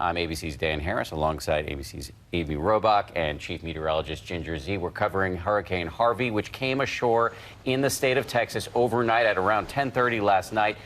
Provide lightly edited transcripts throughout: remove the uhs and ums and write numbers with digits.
I'm ABC's Dan Harris alongside ABC's Amy Robach and Chief Meteorologist Ginger Zee. We're covering Hurricane Harvey, which came ashore in the state of Texas overnight at around 10:30 last night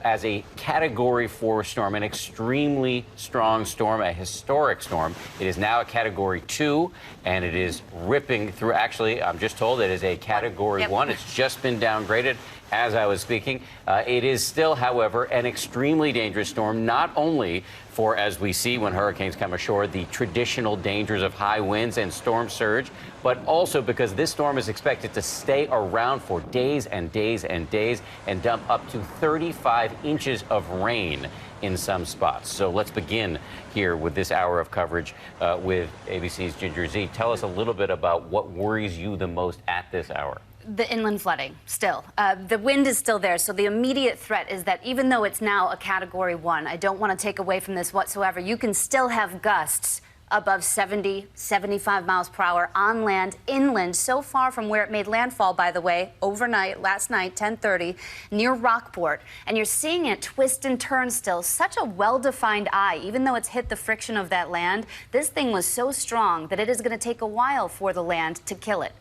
as a Category 4 storm, an extremely strong storm, a historic storm. It is now a Category 2, and it is ripping through. Actually, I'm just told it is a Category 1. It's just been downgraded as I was speaking. It is still, however, an extremely dangerous storm, not only for, as we see when hurricanes come ashore, the traditional dangers of high winds and storm surge, but also because this storm is expected to stay around for days and days and days and dump up to 35 inches of rain in some spots. So let's begin here with this hour of coverage with ABC's Ginger Zee. Tell us a little bit about what worries you the most at this hour. The inland flooding, still. The wind is still there, so the immediate threat is that even though it's now a Category 1, I don't want to take away from this whatsoever, you can still have gusts above 70, 75 miles per hour on land, inland, so far from where it made landfall, by the way, overnight, last night, 10:30, near Rockport. And you're seeing it twist and turn still. Such a well-defined eye, even though it's hit the friction of that land. This thing was so strong that it is going to take a while for the land to kill it.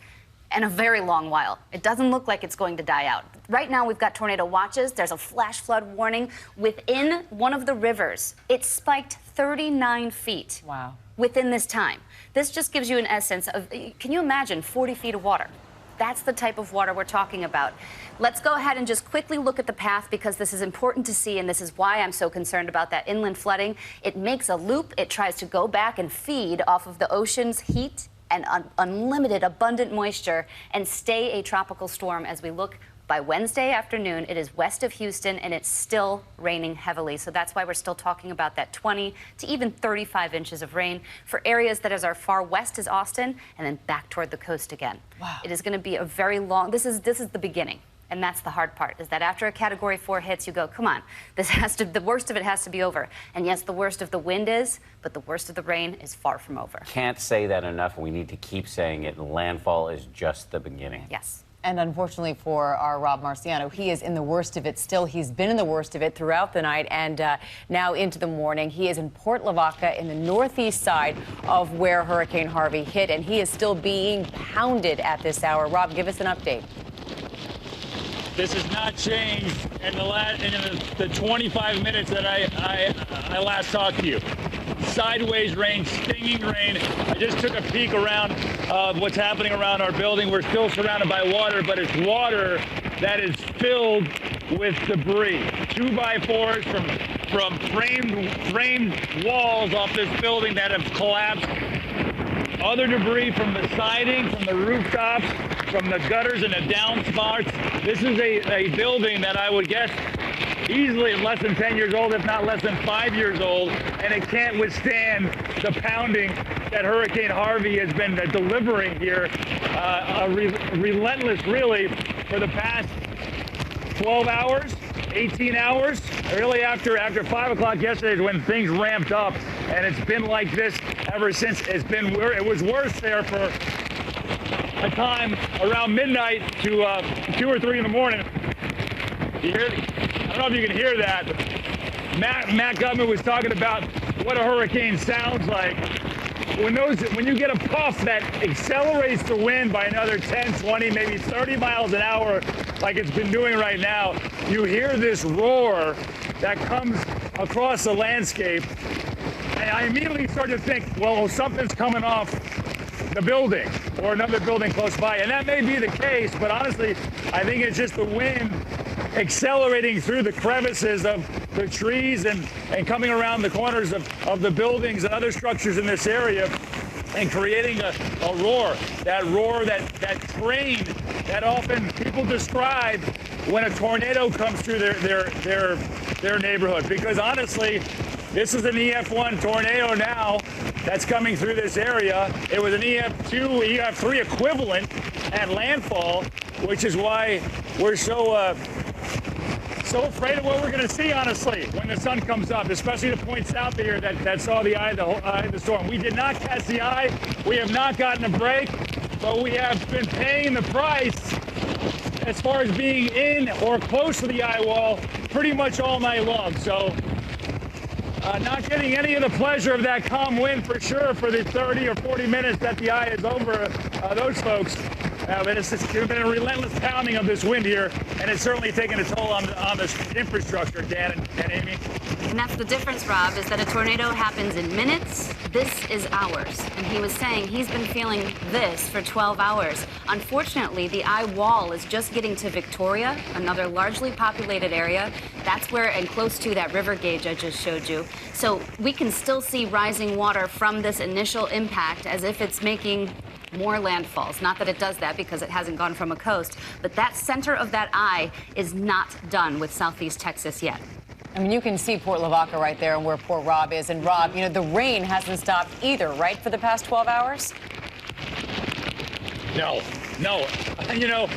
And a very long while. It doesn't look like it's going to die out. Right now, we've got tornado watches. There's a flash flood warning within one of the rivers. It spiked 39 feet. Wow. Within this time. This just gives you an essence of, can you imagine 40 feet of water? That's the type of water we're talking about. Let's go ahead and just quickly look at the path, because this is important to see, and this is why I'm so concerned about that inland flooding. It makes a loop. It tries to go back and feed off of the ocean's heat and unlimited abundant moisture and stay a tropical storm. As we look by Wednesday afternoon, it is west of Houston and it's still raining heavily. So that's why we're still talking about that 20 to even 35 inches of rain for areas that is as far west as Austin and then back toward the coast again. Wow. It is going to be a very long, this is the beginning. And that's the hard part, is that after a Category 4 hits, you go, come on, the worst of it has to be over. And yes, the worst of the wind is, but the worst of the rain is far from over. Can't say that enough. We need to keep saying it. Landfall is just the beginning. Yes. And unfortunately for our Rob Marciano, he is in the worst of it still. He's been in the worst of it throughout the night and now into the morning. He is in Port Lavaca in the northeast side of where Hurricane Harvey hit, and he is still being pounded at this hour. Rob, give us an update. This has not changed in the 25 minutes that I last talked to you. Sideways rain, stinging rain. I just took a peek around what's happening around our building. We're still surrounded by water, but it's water that is filled with debris. 2x4s from framed walls off this building that have collapsed. Other debris from the siding, from the rooftops, from the gutters and the downspouts. This is a building that I would guess easily less than 10 years old, if not less than 5 years old, and it can't withstand the pounding that Hurricane Harvey has been delivering here. Relentless, really, for the past 12 hours, 18 hours. Really, after 5 o'clock yesterday is when things ramped up, and it's been like this ever since. It was worse there for a time around midnight to 2 or 3 in the morning. You hear? I don't know if you can hear that. Matt Gutman was talking about what a hurricane sounds like. When you get a puff that accelerates the wind by another 10, 20, maybe 30 miles an hour, like it's been doing right now, you hear this roar that comes across the landscape. And I immediately start to think, well, something's coming off the building or another building close by. And that may be the case, but honestly, I think it's just the wind accelerating through the crevices of the trees and coming around the corners of the buildings and other structures in this area and creating a roar. That roar, that train that often people describe when a tornado comes through their neighborhood. Because honestly, this is an EF1 tornado now that's coming through this area. It was an EF2, EF3 equivalent at landfall, which is why we're so afraid of what we're going to see, honestly, when the sun comes up, especially the point south of here that saw the eye of the storm. We did not catch the eye. We have not gotten a break, but we have been paying the price as far as being in or close to the eye wall pretty much all night long. So Not getting any of the pleasure of that calm wind for sure for the 30 or 40 minutes that the eye is over those folks. But it's been a relentless pounding of this wind here, and it's certainly taken a toll on this infrastructure, Dan and Amy. And that's the difference, Rob, is that a tornado happens in minutes. This is hours. And he was saying he's been feeling this for 12 hours. Unfortunately, the eye wall is just getting to Victoria, another largely populated area. That's where, and close to that river gauge I just showed you. So we can still see rising water from this initial impact as if it's making more landfalls. Not that it does that because it hasn't gone from a coast, but that center of that eye is not done with southeast Texas yet. I mean, you can see Port Lavaca right there and where poor Rob is. And Rob, you know, the rain hasn't stopped either, right, for the past 12 hours? No. You know,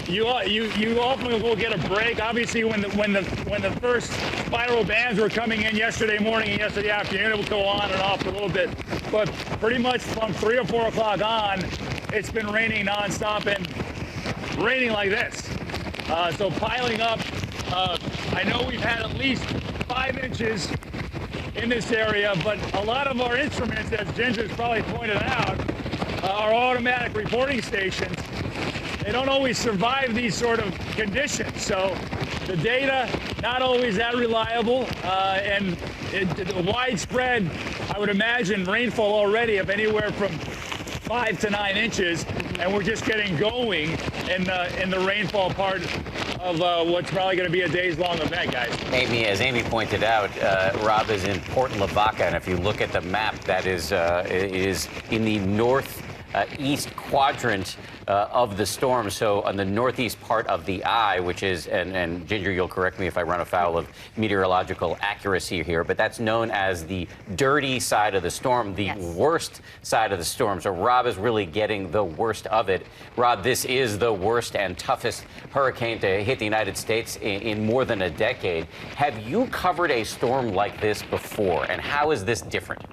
you often will get a break. Obviously, when the first spiral bands were coming in yesterday morning and yesterday afternoon, it would go on and off a little bit. But pretty much from 3 or 4 o'clock on, it's been raining nonstop and raining like this. So piling up. I know we've had at least 5 inches in this area, but a lot of our instruments, as Ginger's probably pointed out, are automatic reporting stations. They don't always survive these sort of conditions. So the data, not always that reliable, and widespread, I would imagine, rainfall already of anywhere from 5 to 9 inches, and we're just getting going in the rainfall part of what's probably going to be a days-long event, guys. Amy, as Amy pointed out, Rob is in Port Lavaca, and if you look at the map, that is in the northeast quadrant of the storm. So on the northeast part of the eye, which is, and Ginger, you'll correct me if I run afoul of meteorological accuracy here, but that's known as the dirty side of the storm, the worst side of the storm. So Rob is really getting the worst of it. Rob, this is the worst and toughest hurricane to hit the United States in more than a decade. Have you covered a storm like this before, and how is this different?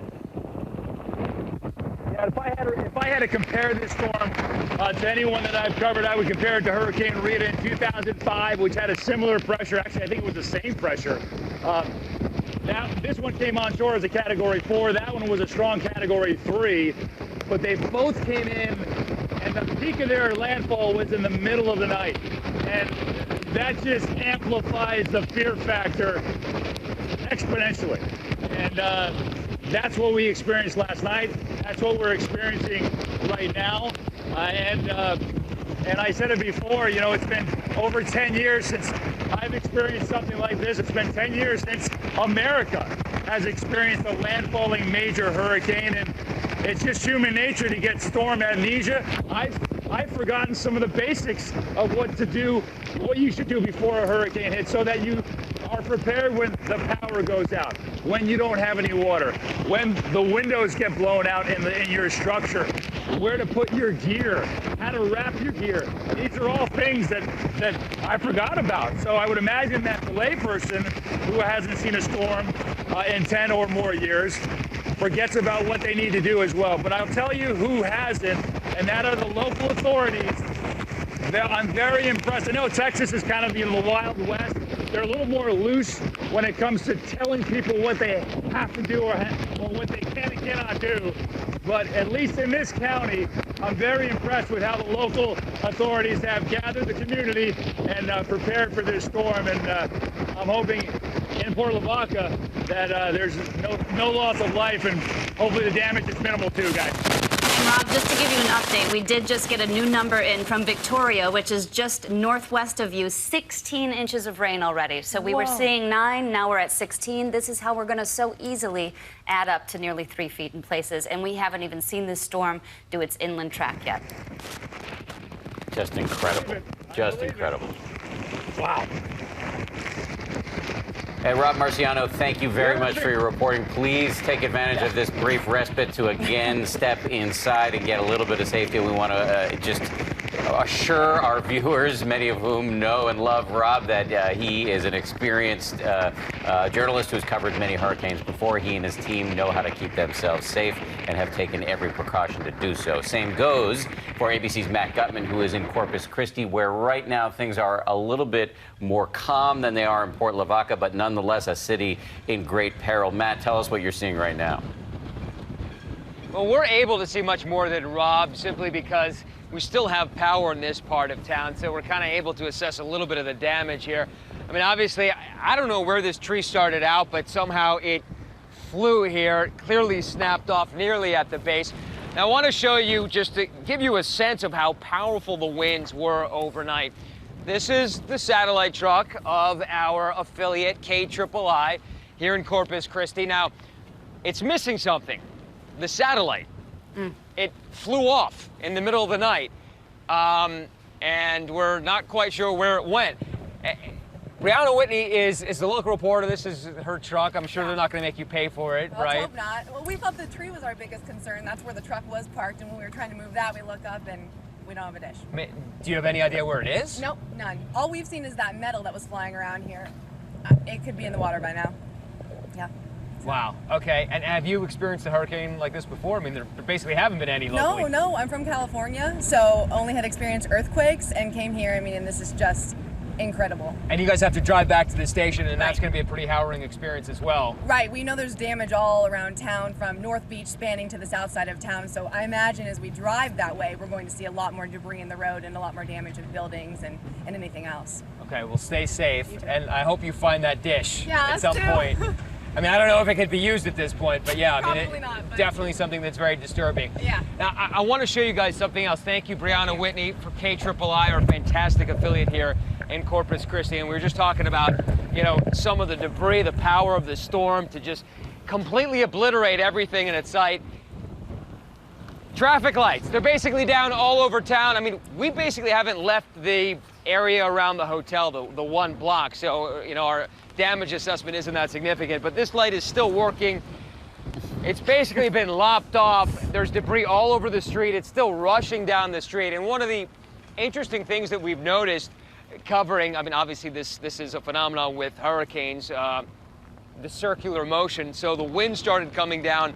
If I had to compare this storm to anyone that I've covered, I would compare it to Hurricane Rita in 2005, which had a similar pressure. Actually, I think it was the same pressure. This one came on shore as a Category 4. That one was a strong Category 3. But they both came in, and the peak of their landfall was in the middle of the night. And that just amplifies the fear factor exponentially. And that's what we experienced last night. That's what we're experiencing right now. And I said it before, you know, it's been over 10 years since I've experienced something like this. It's been 10 years since America has experienced a landfalling major hurricane. And it's just human nature to get storm amnesia. I've forgotten some of the basics of what to do, what you should do before a hurricane hits, so that you are prepared when the power goes out, when you don't have any water, when the windows get blown out in your structure, where to put your gear, how to wrap your gear. These are all things that I forgot about. So I would imagine that the layperson who hasn't seen a storm in 10 or more years forgets about what they need to do as well. But I'll tell you who hasn't, and that are the local authorities. I'm very impressed. I know Texas is kind of in the Wild West. They're a little more loose when it comes to telling people what they have to do or what they can and cannot do. But at least in this county, I'm very impressed with how the local authorities have gathered the community and prepared for this storm. And I'm hoping in Port Lavaca that there's no loss of life, and hopefully the damage is minimal too, guys. And Rob, just to give you an update, we did just get a new number in from Victoria, which is just northwest of you, 16 inches of rain already. So we were seeing 9, now we're at 16. This is how we're going to so easily add up to nearly 3 feet in places. And we haven't even seen this storm do its inland track yet. Just incredible. Just incredible. Wow. Hey, Rob Marciano, thank you very much for your reporting. Please take advantage of this brief respite to again step inside and get a little bit of safety. We want to just assure our viewers, many of whom know and love Rob, that he is an experienced journalist who's covered many hurricanes before. He and his team know how to keep themselves safe and have taken every precaution to do so. Same goes for ABC's Matt Gutman, who is in Corpus Christi, where right now things are a little bit more calm than they are in Port Lavaca, but nonetheless a city in great peril. Matt, tell us what you're seeing right now. Well, we're able to see much more than Rob simply because we still have power in this part of town, so we're kind of able to assess a little bit of the damage here. I mean, obviously, I don't know where this tree started out, but somehow it flew here, clearly snapped off nearly at the base. Now, I want to show you, just to give you a sense of how powerful the winds were overnight. This is the satellite truck of our affiliate, KIII, here in Corpus Christi. Now, it's missing something. The satellite. It flew off in the middle of the night, and we're not quite sure where it went. Brianna Whitney is the local reporter. This is her truck. I'm sure they're not going to make you pay for it, Let's right? hope not. Well, we thought the tree was our biggest concern. That's where the truck was parked, and when we were trying to move that, we look up and we don't have a dish. Do you have any idea where it is? Nope, none. All we've seen is that metal that was flying around here. It could be in the water by now. Yeah. Wow. Okay. And have you experienced a hurricane like this before? I mean, there basically haven't been any locally. No. I'm from California, so only had experienced earthquakes and came here. I mean, and this is just incredible. And you guys have to drive back to the station, and that's Right. going to be a pretty harrowing experience as well. Right. We know there's damage all around town from North Beach spanning to the south side of town. So I imagine as we drive that way, we're going to see a lot more debris in the road and a lot more damage in buildings and anything else. Okay. Well, stay safe, and I hope you find that dish Yeah, at us some too. point. I mean, I don't know if it could be used at this point, but yeah, I mean, Probably not, but- definitely something that's very disturbing. Yeah. Now, I want to show you guys something else. Thank you, Brianna Whitney, for KIII, our fantastic affiliate here in Corpus Christi. And we were just talking about, you know, some of the debris, the power of the storm to just completely obliterate everything in its sight. Traffic lights, they're basically down all over town. I mean, we basically haven't left the area around the hotel, the one block. So, you know, our damage assessment isn't that significant, but this light is still working. It's basically been lopped off. There's debris all over the street. It's still rushing down the street. And one of the interesting things that we've noticed covering, I mean, obviously this is a phenomenon with hurricanes, the circular motion. So the wind started coming down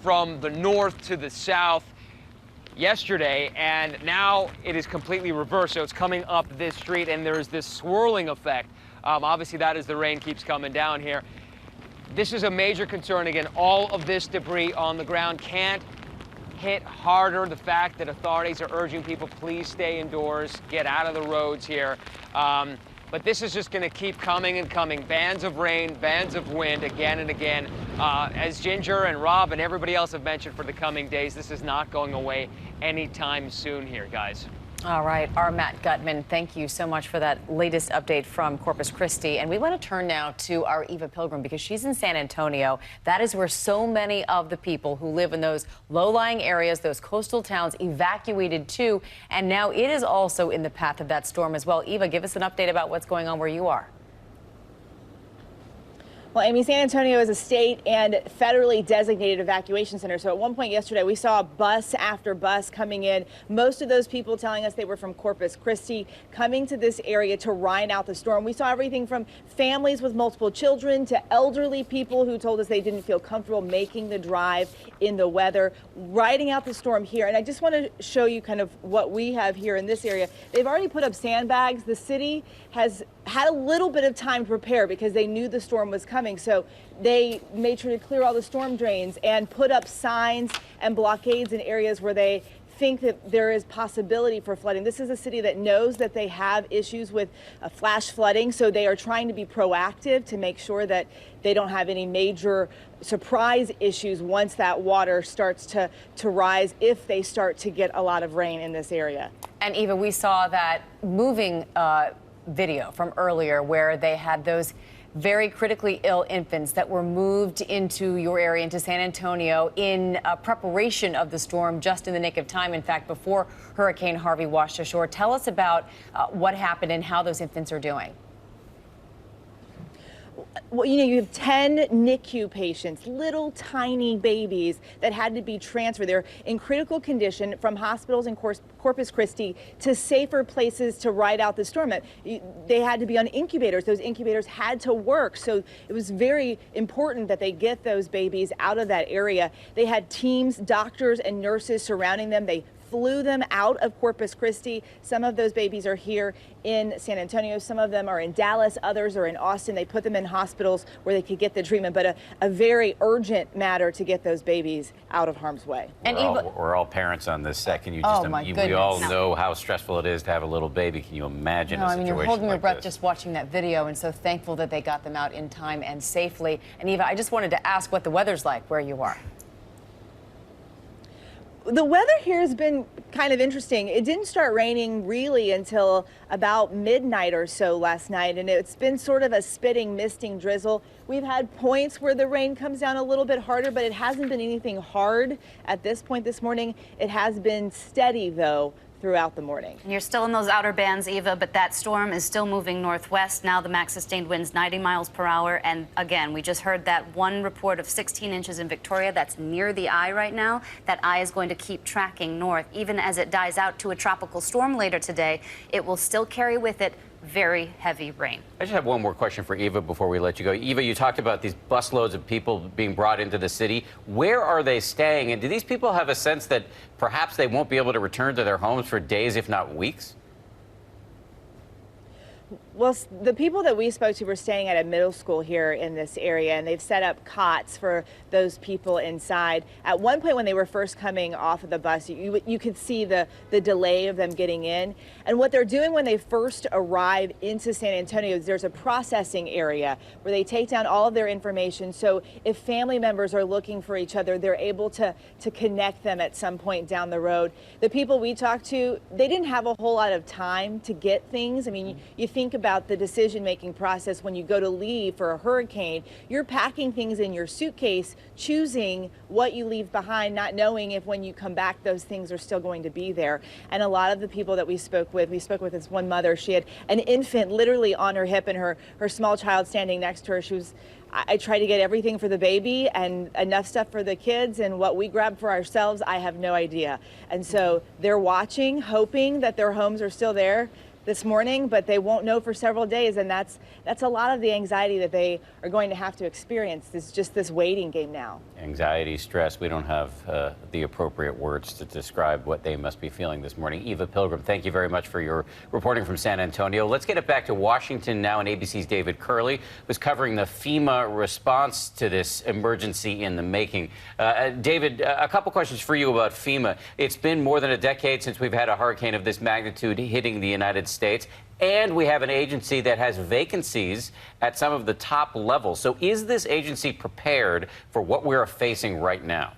from the north to the south yesterday, and now it is completely reversed. So it's coming up this street, and there's this swirling effect. Obviously, that as the rain keeps coming down here. This is a major concern. Again, all of this debris on the ground can't hit harder. The fact that authorities are urging people, please stay indoors, get out of the roads here. But this is just going to keep coming and coming. Bands of rain, bands of wind, again and again. As Ginger and Rob and everybody else have mentioned for the coming days, this is not going away anytime soon here, guys. All right, our Matt Gutman, thank you so much for that latest update from Corpus Christi. And we want to turn now to our Eva Pilgrim because she's in San Antonio. That is where so many of the people who live in those low-lying areas, those coastal towns, evacuated to. And now it is also in the path of that storm as well. Eva, give us an update about what's going on where you are. Well, Amy, San Antonio is a state and federally designated evacuation center. So at one point yesterday, we saw bus after bus coming in. Most of those people telling us they were from Corpus Christi, coming to this area to ride out the storm. We saw everything from families with multiple children to elderly people who told us they didn't feel comfortable making the drive in the weather, riding out the storm here. And I just want to show you kind of what we have here in this area. They've already put up sandbags. The city has had a little bit of time to prepare because they knew the storm was coming. So they made sure to clear all the storm drains and put up signs and blockades in areas where they think that there is possibility for flooding. This is a city that knows that they have issues with flash flooding, so they are trying to be proactive to make sure that they don't have any major surprise issues once that water starts to rise, if they start to get a lot of rain in this area. And Eva, we saw that moving video from earlier where they had those very critically ill infants that were moved into your area, into San Antonio, in preparation of the storm, just in the nick of time, in fact, before Hurricane Harvey washed ashore. Tell us about what happened and how those infants are doing. Well, you have 10 NICU patients, little tiny babies that had to be transferred. They're in critical condition from hospitals in Corpus Christi to safer places to ride out the storm. They had to be on incubators. Those incubators had to work. So it was very important that they get those babies out of that area. They had teams, doctors and nurses surrounding them. They flew them out of Corpus Christi. Some of those babies are here in San Antonio. Some of them are in Dallas. Others are in Austin. They put them in hospitals where they could get the treatment, but a very urgent matter to get those babies out of harm's way. And we're all parents on this set. Can you just, we all know how stressful it is to have a little baby. Can you imagine a situation you're holding your breath this? just watching that video, and so thankful that they got them out in time and safely. And Eva, I just wanted to ask what the weather's like where you are. The weather here has been kind of interesting. It didn't start raining really until about midnight or so last night, and it's been sort of a spitting, misting drizzle. We've had points where the rain comes down a little bit harder, but it hasn't been anything hard at this point this morning. It has been steady, though, throughout the morning. And you're still in those outer bands, Eva, but that storm is still moving northwest. Now the max sustained winds 90 miles per hour. And again, we just heard that one report of 16 inches in Victoria. That's near the eye right now. That eye is going to keep tracking north. Even as it dies out to a tropical storm later today, it will still carry with it very heavy rain. I just have one more question for Eva before we let you go. Eva, you talked about these busloads of people being brought into the city. Where are they staying? And do these people have a sense that perhaps they won't be able to return to their homes for days, if not weeks? Well, the people that we spoke to were staying at a middle school here in this area, and they've set up cots for those people inside. At one point when they were first coming off of the bus, you could see the delay of them getting in. And what they're doing when they first arrive into San Antonio is there's a processing area where they take down all of their information. So if family members are looking for each other, they're able to connect them at some point down the road. The people we talked to, they didn't have a whole lot of time to get things. I mean, you think about the decision-making process when you go to leave for a hurricane. You're packing things in your suitcase, choosing what you leave behind, not knowing if when you come back those things are still going to be there. And a lot of the people that we spoke with this one mother. She had an infant literally on her hip and her small child standing next to her. I tried to get everything for the baby and enough stuff for the kids, and what we grabbed for ourselves, I have no idea. And so they're watching, hoping that their homes are still there this morning, but they won't know for several days, and that's a lot of the anxiety that they are going to have to experience. It's just this waiting game now. Anxiety, stress. We don't have the appropriate words to describe what they must be feeling this morning. Eva Pilgrim, thank you very much for your reporting from San Antonio. Let's get it back to Washington now, and ABC's David Kerley was covering the FEMA response to this emergency in the making. David, a couple questions for you about FEMA. It's been more than a decade since we've had a hurricane of this magnitude hitting the United States, and we have an agency that has vacancies at some of the top levels. So is this agency prepared for what we're facing right now?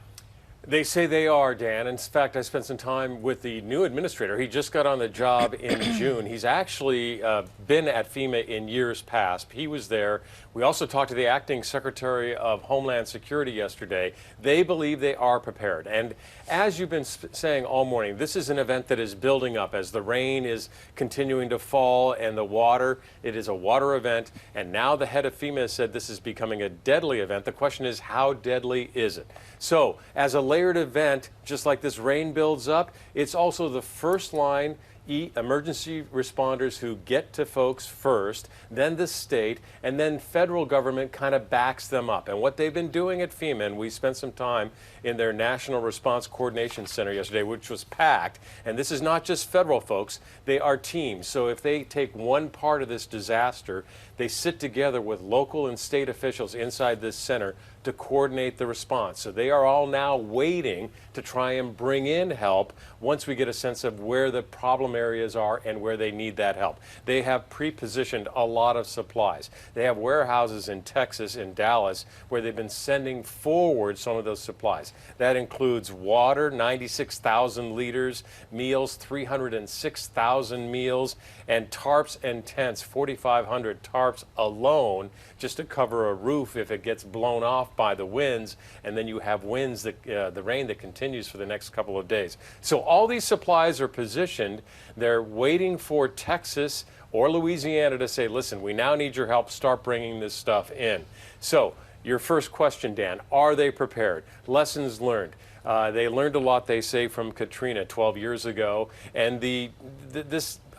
They say they are, Dan. In fact, I spent some time with the new administrator. He just got on the job in June. He's actually been at FEMA in years past. He was there. We also talked to the acting Secretary of Homeland Security yesterday. They believe they are prepared. And as you've been saying all morning, this is an event that is building up as the rain is continuing to fall and the water, it is a water event. And now the head of FEMA has said this is becoming a deadly event. The question is, how deadly is it? So as a layered event, just like this rain builds up, it's also the first line emergency responders who get to folks first, then the state, and then federal government kind of backs them up. And what they've been doing at FEMA, and we spent some time in their National Response Coordination Center yesterday, which was packed, and this is not just federal folks, they are teams. So if they take one part of this disaster, they sit together with local and state officials inside this center to coordinate the response. So they are all now waiting to try and bring in help once we get a sense of where the problem areas are and where they need that help. They have pre-positioned a lot of supplies. They have warehouses in Texas, in Dallas, where they've been sending forward some of those supplies. That includes water, 96,000 liters, meals, 306,000 meals, and tarps and tents, 4,500 tarps alone, just to cover a roof if it gets blown off by the winds, and then you have winds, that the rain that continues for the next couple of days. So all these supplies are positioned. They're waiting for Texas or Louisiana to say, listen, we now need your help, start bringing this stuff in. So your first question, Dan, are they prepared? Lessons learned. They learned a lot, they say, from Katrina 12 years ago. And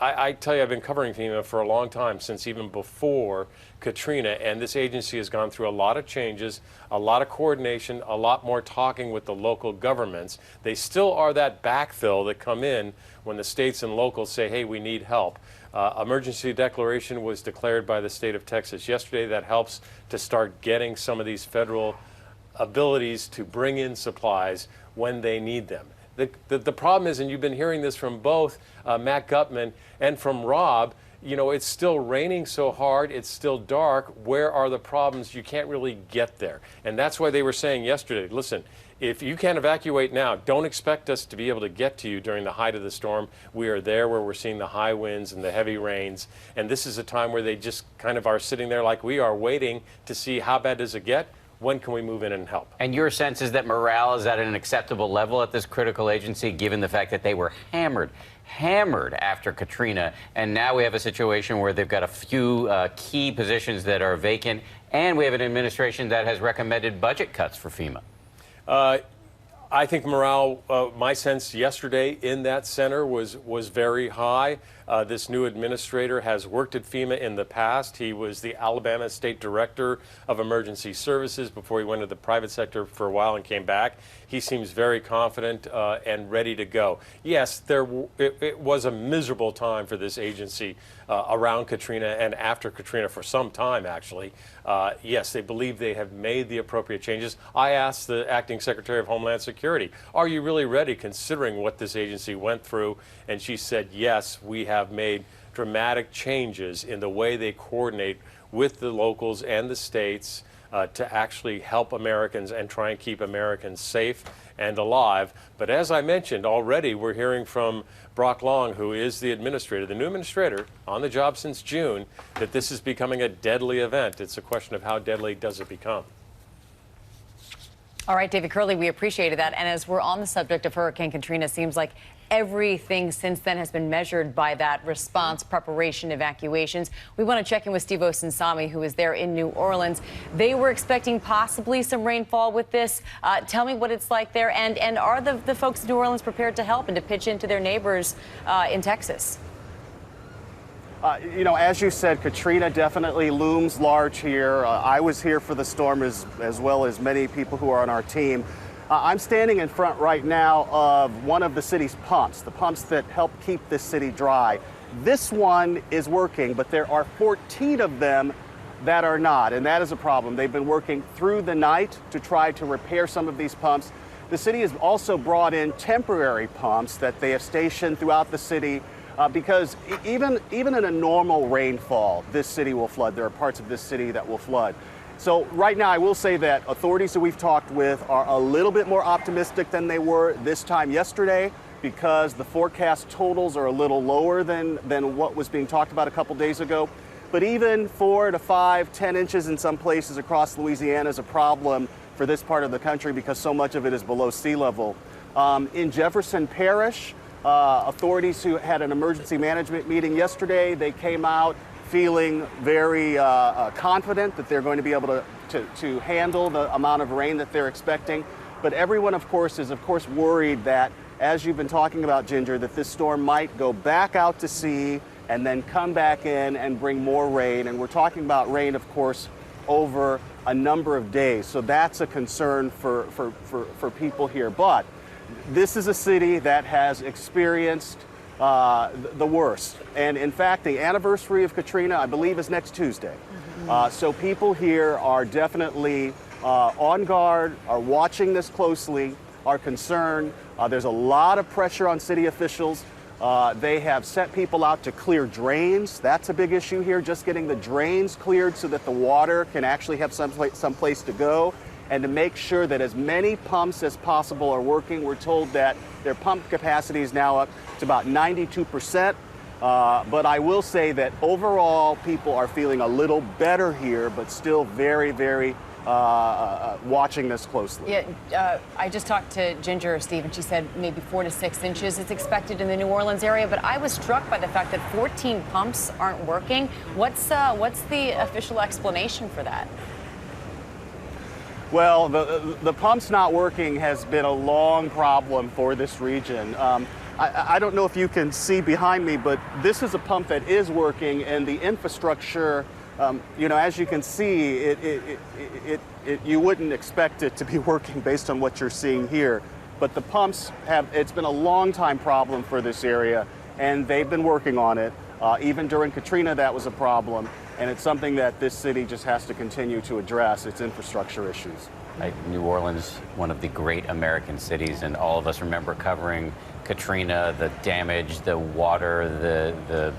I tell you, I've been covering FEMA for a long time, since even before Katrina, and this agency has gone through a lot of changes, a lot of coordination, a lot more talking with the local governments. They still are that backfill that come in when the states and locals say, hey, we need help. Emergency declaration was declared by the state of Texas yesterday. That helps to start getting some of these federal abilities to bring in supplies when they need them. The problem is, and you've been hearing this from both Matt Gutman and from Rob, you know, it's still raining so hard, it's still dark. Where are the problems? You can't really get there. And that's why they were saying yesterday, listen, if you can't evacuate now, don't expect us to be able to get to you during the height of the storm. We are there where we're seeing the high winds and the heavy rains. And this is a time where they just kind of are sitting there like we are, waiting to see how bad does it get? When can we move in and help? And your sense is that morale is at an acceptable level at this critical agency, given the fact that they were hammered after Katrina, and now we have a situation where they've got a few key positions that are vacant, and we have an administration that has recommended budget cuts for FEMA. I think morale, my sense yesterday in that center was very high. This new administrator has worked at FEMA in the past. He was the Alabama State Director of Emergency Services before he went to the private sector for a while and came back. He seems very confident and ready to go. Yes, it was a miserable time for this agency around Katrina and after Katrina for some time, actually. Yes, they believe they have made the appropriate changes. I asked the Acting Secretary of Homeland Security, are you really ready considering what this agency went through? And she said, yes, we have made dramatic changes in the way they coordinate with the locals and the states to actually help Americans and try and keep Americans safe and alive. But as I mentioned already, we're hearing from Brock Long, who is the administrator, the new administrator on the job since June, that this is becoming a deadly event. It's a question of how deadly does it become. All right, David Kerley, we appreciated that. And as we're on the subject of Hurricane Katrina, it seems like everything since then has been measured by that response, preparation, evacuations. We want to check in with Steve Osinsami, who is there in New Orleans. They were expecting possibly some rainfall with this. Tell me what it's like there. And are the folks in New Orleans prepared to help and to pitch into their neighbors in Texas? You know, as you said, Katrina definitely looms large here. I was here for the storm as well as many people who are on our team. I'm standing in front right now of one of the city's pumps, the pumps that help keep this city dry. This one is working, but there are 14 of them that are not, and that is a problem. They've been working through the night to try to repair some of these pumps. The city has also brought in temporary pumps that they have stationed throughout the city because even in a normal rainfall, this city will flood. There are parts of this city that will flood. So right now, I will say that authorities that we've talked with are a little bit more optimistic than they were this time yesterday, because the forecast totals are a little lower than what was being talked about a couple days ago. But even 4 to 5, 10 inches in some places across Louisiana is a problem for this part of the country because so much of it is below sea level. In Jefferson Parish, authorities who had an emergency management meeting yesterday, they came out feeling very confident that they're going to be able to handle the amount of rain that they're expecting. But everyone, of course, is worried that, as you've been talking about, Ginger, that this storm might go back out to sea and then come back in and bring more rain. And we're talking about rain, of course, over a number of days. So that's a concern for people here. But this is a city that has experienced the worst. And in fact, the anniversary of Katrina, I believe, is next Tuesday. So people here are definitely on guard, are watching this closely, are concerned. There's a lot of pressure on city officials. They have sent people out to clear drains. That's a big issue here, just getting the drains cleared so that the water can actually have some place to go, and to make sure that as many pumps as possible are working. We're told that their pump capacity is now up to about 92%. But I will say that overall, people are feeling a little better here, but still very, very watching this closely. Yeah, I just talked to Ginger, Steve, and she said maybe 4 to 6 inches is expected in the New Orleans area. But I was struck by the fact that 14 pumps aren't working. What's the official explanation for that? Well, the pumps not working has been a long problem for this region. I don't know if you can see behind me, but this is a pump that is working, and the infrastructure, as you can see, you wouldn't expect it to be working based on what you're seeing here. But the pumps it's been a long time problem for this area, and they've been working on it. Even during Katrina, that was a problem, and it's something that this city just has to continue to address, its infrastructure issues. New Orleans, one of the great American cities, and all of us remember covering Katrina, the damage, the water,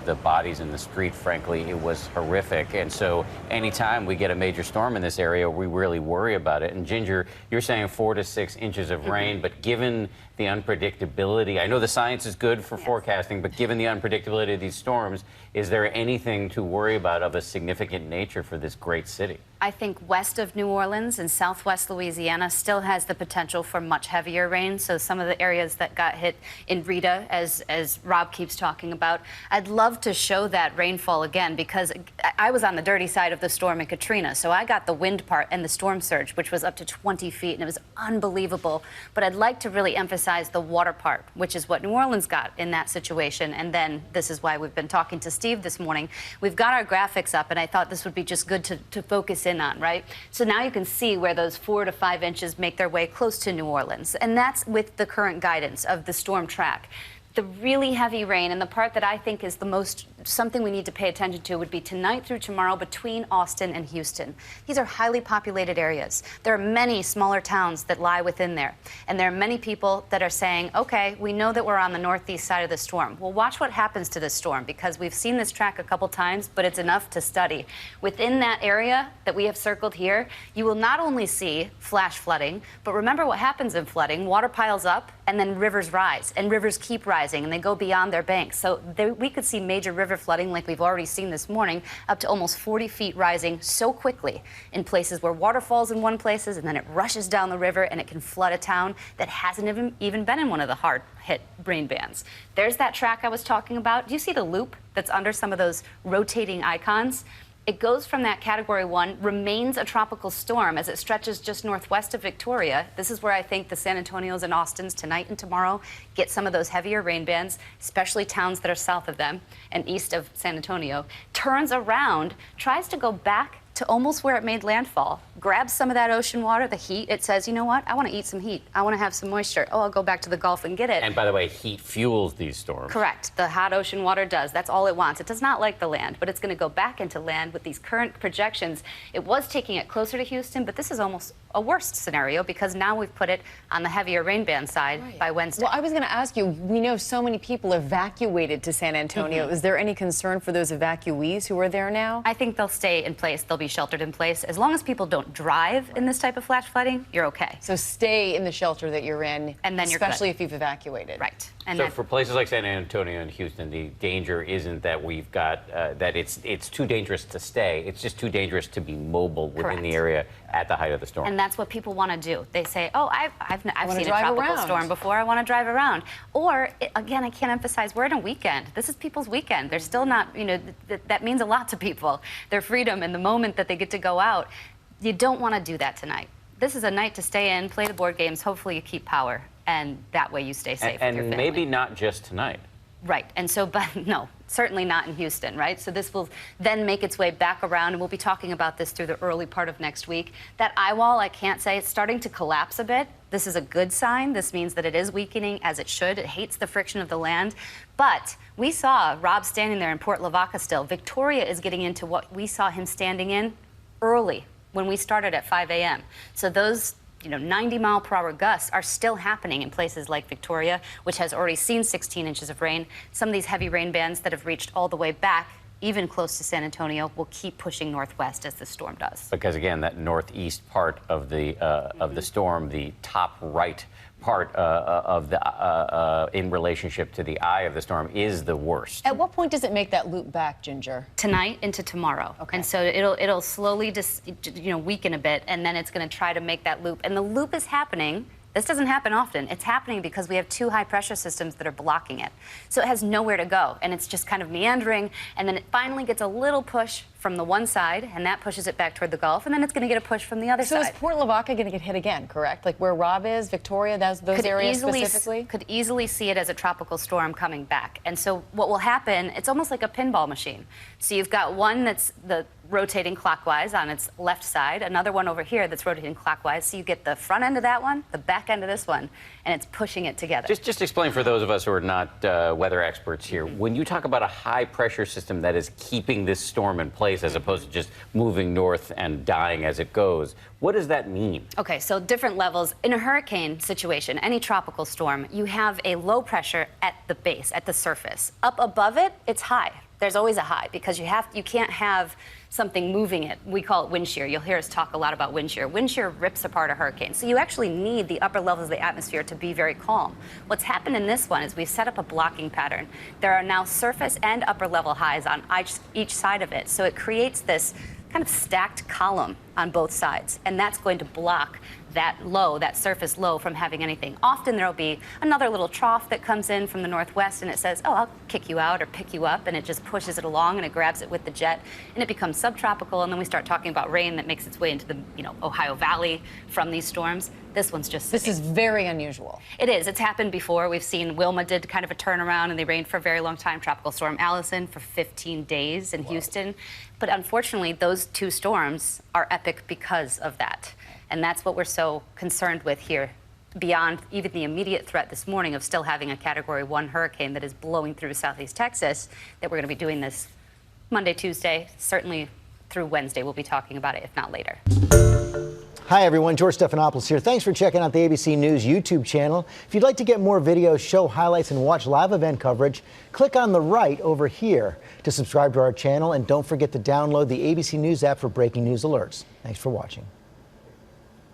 the bodies in the street. Frankly, it was horrific. And so anytime we get a major storm in this area, we really worry about it. And Ginger, you're saying 4 to 6 inches of rain, but given the unpredictability, I know the science is good for forecasting, but given the unpredictability of these storms, is there anything to worry about of a significant nature for this great city? I think west of New Orleans and southwest Louisiana still has the potential for much heavier rain. So some of the areas that got hit in Rita, as Rob keeps talking about, I'd love to show that rainfall again, because I was on the dirty side of the storm in Katrina. So I got the wind part and the storm surge, which was up to 20 feet, and it was unbelievable. But I'd like to really emphasize the water part, which is what New Orleans got in that situation. And then this is why we've been talking to Steve this morning. We've got our graphics up, and I thought this would be just good to focus in on, right? So now you can see where those 4 to 5 inches make their way close to New Orleans. And that's with the current guidance of the storm track. The really heavy rain, and the part that I think is the most something we need to pay attention to, would be tonight through tomorrow between Austin and Houston. These are highly populated areas. There are many smaller towns that lie within there. And there are many people that are saying, okay, we know that we're on the northeast side of the storm. Well, watch what happens to this storm, because we've seen this track a couple times, but it's enough to study. Within that area that we have circled here, you will not only see flash flooding, but remember what happens in flooding. Water piles up, and then rivers rise, and rivers keep rising, and they go beyond their banks. So we could see major river flooding like we've already seen this morning, up to almost 40 feet rising so quickly in places where water falls in one places, and then it rushes down the river, and it can flood a town that hasn't even been in one of the hard-hit rain bands. There's that track I was talking about. Do you see the loop that's under some of those rotating icons? It goes from that Category 1, remains a tropical storm as it stretches just northwest of Victoria. This is where I think the San Antonios and Austins tonight and tomorrow get some of those heavier rain bands, especially towns that are south of them and east of San Antonio. Turns around, tries to go back to almost where it made landfall, grabs some of that ocean water, the heat. It says, you know what? I want to eat some heat. I want to have some moisture. Oh, I'll go back to the Gulf and get it. And by the way, heat fuels these storms. Correct. The hot ocean water does. That's all it wants. It does not like the land, but it's going to go back into land with these current projections. It was taking it closer to Houston, but this is almost a worst scenario, because now we've put it on the heavier rain band side by Wednesday. Well, I was going to ask you, we know so many people evacuated to San Antonio. Is there any concern for those evacuees who are there now? I think they'll stay in place. They'll be sheltered in place. As long as people don't drive in this type of flash flooding, you're okay. So stay in the shelter that you're in, and then especially you're if you've evacuated. Right. And so for places like San Antonio and Houston, the danger isn't that we've got that it's too dangerous to stay. It's just too dangerous to be mobile within the area at the height of the storm. And that's what people want to do. They say, oh, I've seen a tropical storm before. I want to drive around. Or, again, I can't emphasize, we're in a weekend. This is people's weekend. They're still not, that means a lot to people. Their freedom and the moment that they get to go out. You don't want to do that tonight. This is a night to stay in, play the board games. Hopefully you keep power, and that way you stay safe with your family. And maybe not just tonight. Right. And so, but no, certainly not in Houston, right? So this will then make its way back around, and we'll be talking about this through the early part of next week. That eye wall, I can't say, it's starting to collapse a bit. This is a good sign. This means that it is weakening as it should. It hates the friction of the land. But we saw Rob standing there in Port Lavaca still. Victoria is getting into what we saw him standing in early when we started at 5 a.m. So those 90-mile-per-hour gusts are still happening in places like Victoria, which has already seen 16 inches of rain. Some of these heavy rain bands that have reached all the way back even close to San Antonio, will keep pushing northwest as the storm does. Because again, that northeast part of the storm, the top right part in relationship to the eye of the storm, is the worst. At what point does it make that loop back, Ginger? Tonight into tomorrow. Okay. And so it'll slowly just weaken a bit, and then it's going to try to make that loop. And the loop is happening. This doesn't happen often. It's happening because we have two high pressure systems that are blocking it. So it has nowhere to go, and it's just kind of meandering, and then it finally gets a little push from the one side, and that pushes it back toward the Gulf, and then it's going to get a push from the other side. So is Port Lavaca going to get hit again, correct? Like where Rob is, Victoria, those areas specifically? Could easily see it as a tropical storm coming back. And so what will happen, it's almost like a pinball machine. So you've got one that's rotating clockwise on its left side, another one over here that's rotating clockwise. So you get the front end of that one, the back end of this one, and it's pushing it together. Just explain for those of us who are not weather experts here, when you talk about a high pressure system that is keeping this storm in place as opposed to just moving north and dying as it goes, what does that mean? Okay, so different levels. In a hurricane situation, any tropical storm, you have a low pressure at the base, at the surface. Up above it, it's high. There's always a high because you can't have something moving it. We call it wind shear. You'll hear us talk a lot about wind shear. Wind shear rips apart a hurricane. So you actually need the upper levels of the atmosphere to be very calm. What's happened in this one is we've set up a blocking pattern. There are now surface and upper level highs on each side of it. So it creates this kind of stacked column on both sides, and that's going to block that low, that surface low, from having anything. Often there'll be another little trough that comes in from the northwest, and it says, oh, I'll kick you out or pick you up, and it just pushes it along and it grabs it with the jet, and it becomes subtropical, and then we start talking about rain that makes its way into the Ohio Valley from these storms. This one's just sitting. This is very unusual. It is. It's happened before. We've seen Wilma did kind of a turnaround, and they rained for a very long time. Tropical Storm Allison for 15 days in Houston. But unfortunately, those two storms are epic because of that. And that's what we're so concerned with here, beyond even the immediate threat this morning of still having a Category 1 hurricane that is blowing through southeast Texas, that we're going to be doing this Monday, Tuesday, certainly through Wednesday. We'll be talking about it, if not later. Hi, everyone. George Stephanopoulos here. Thanks for checking out the ABC News YouTube channel. If you'd like to get more videos, show highlights, and watch live event coverage, click on the right over here to subscribe to our channel. And don't forget to download the ABC News app for breaking news alerts. Thanks for watching.